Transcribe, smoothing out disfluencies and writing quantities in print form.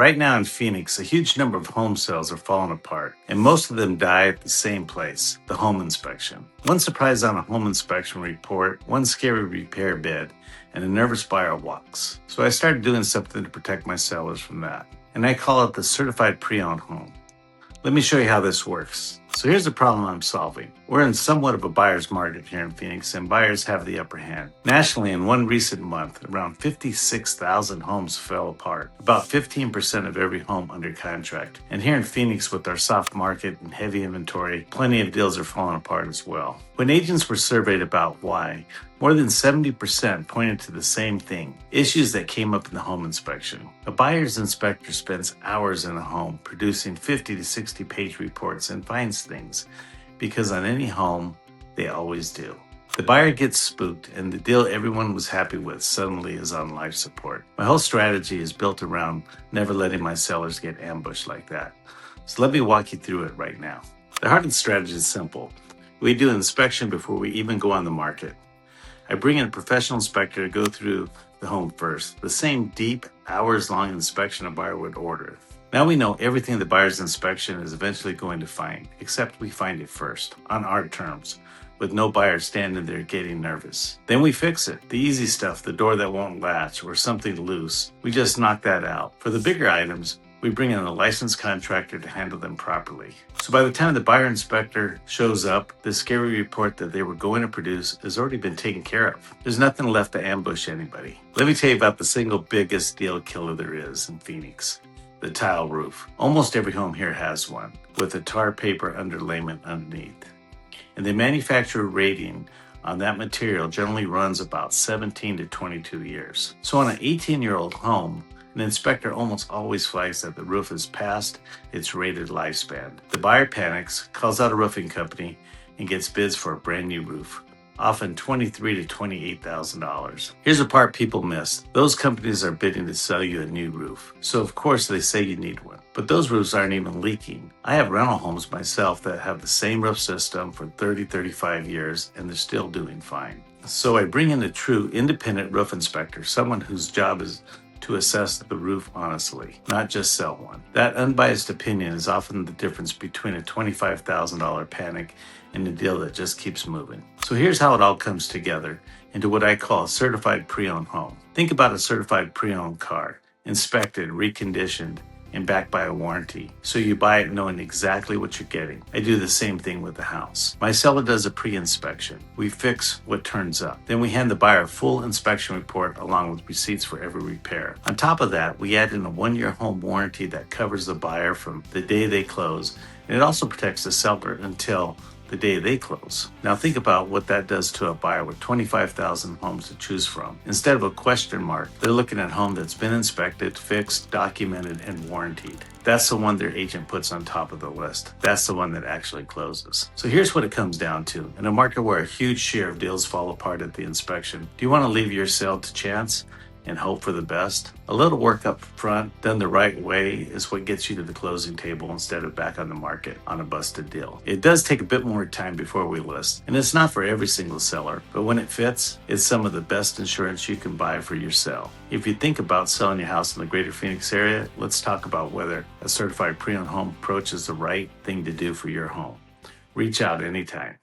Right now in Phoenix, a huge number of home sales are falling apart, and most of them die at the same place, the home inspection. One surprise on a home inspection report, one scary repair bid, and a nervous buyer walks. So I started doing something to protect my sellers from that, and I call it the certified pre-owned home. Let me show you how this works. So here's the problem I'm solving. We're in somewhat of a buyer's market here in Phoenix, and buyers have the upper hand. Nationally, in one recent month, around 56,000 homes fell apart, about 15% of every home under contract. And here in Phoenix, with our soft market and heavy inventory, plenty of deals are falling apart as well. When agents were surveyed about why, more than 70% pointed to the same thing, issues that came up in the home inspection. A buyer's inspector spends hours in a home producing 50 to 60 page reports and finds things, because on any home, they always do. The buyer gets spooked, and the deal everyone was happy with suddenly is on life support. My whole strategy is built around never letting my sellers get ambushed like that. So let me walk you through it right now. The heart of the strategy is simple. We do an inspection before we even go on the market. I bring in a professional inspector to go through the home first, the same deep, hours-long inspection a buyer would order. Now we know everything the buyer's inspection is eventually going to find, except we find it first, on our terms, with no buyer standing there getting nervous. Then we fix it. The easy stuff, the door that won't latch or something loose, we just knock that out. For the bigger items, we bring in a licensed contractor to handle them properly. So by the time the buyer inspector shows up, the scary report that they were going to produce has already been taken care of. There's nothing left to ambush anybody. Let me tell you about the single biggest deal killer there is in Phoenix. The tile roof. Almost every home here has one, with a tar paper underlayment underneath. And the manufacturer rating on that material generally runs about 17 to 22 years. So on an 18-year-old home, an inspector almost always flags that the roof is past its rated lifespan. The buyer panics, calls out a roofing company, and gets bids for a brand new roof, often $23,000 to $28,000. Here's the part people miss. Those companies are bidding to sell you a new roof. So of course they say you need one. But those roofs aren't even leaking. I have rental homes myself that have the same roof system for 30, 35 years, and they're still doing fine. So I bring in a true independent roof inspector, someone whose job is to assess the roof honestly, not just sell one. That unbiased opinion is often the difference between a $25,000 panic and a deal that just keeps moving. So here's how it all comes together into what I call a certified pre-owned home. Think about a certified pre-owned car, inspected, reconditioned, and backed by a warranty. So you buy it knowing exactly what you're getting. I do the same thing with the house. My seller does a pre-inspection. We fix what turns up. Then we hand the buyer a full inspection report along with receipts for every repair. On top of that, we add in a 1-year home warranty that covers the buyer from the day they close, and it also protects the seller until the day they close. Now think about what that does to a buyer with 25,000 homes to choose from. Instead of a question mark, they're looking at a home that's been inspected, fixed, documented, and warranted. That's the one their agent puts on top of the list. That's the one that actually closes. So here's what it comes down to. In a market where a huge share of deals fall apart at the inspection, do you want to leave your sale to chance and hope for the best? A little work up front, done the right way, is what gets you to the closing table instead of back on the market on a busted deal. It does take a bit more time before we list, and it's not for every single seller, but when it fits, it's some of the best insurance you can buy for your sale. If you think about selling your house in the greater Phoenix area, let's talk about whether a certified pre-owned home approach is the right thing to do for your home. Reach out anytime.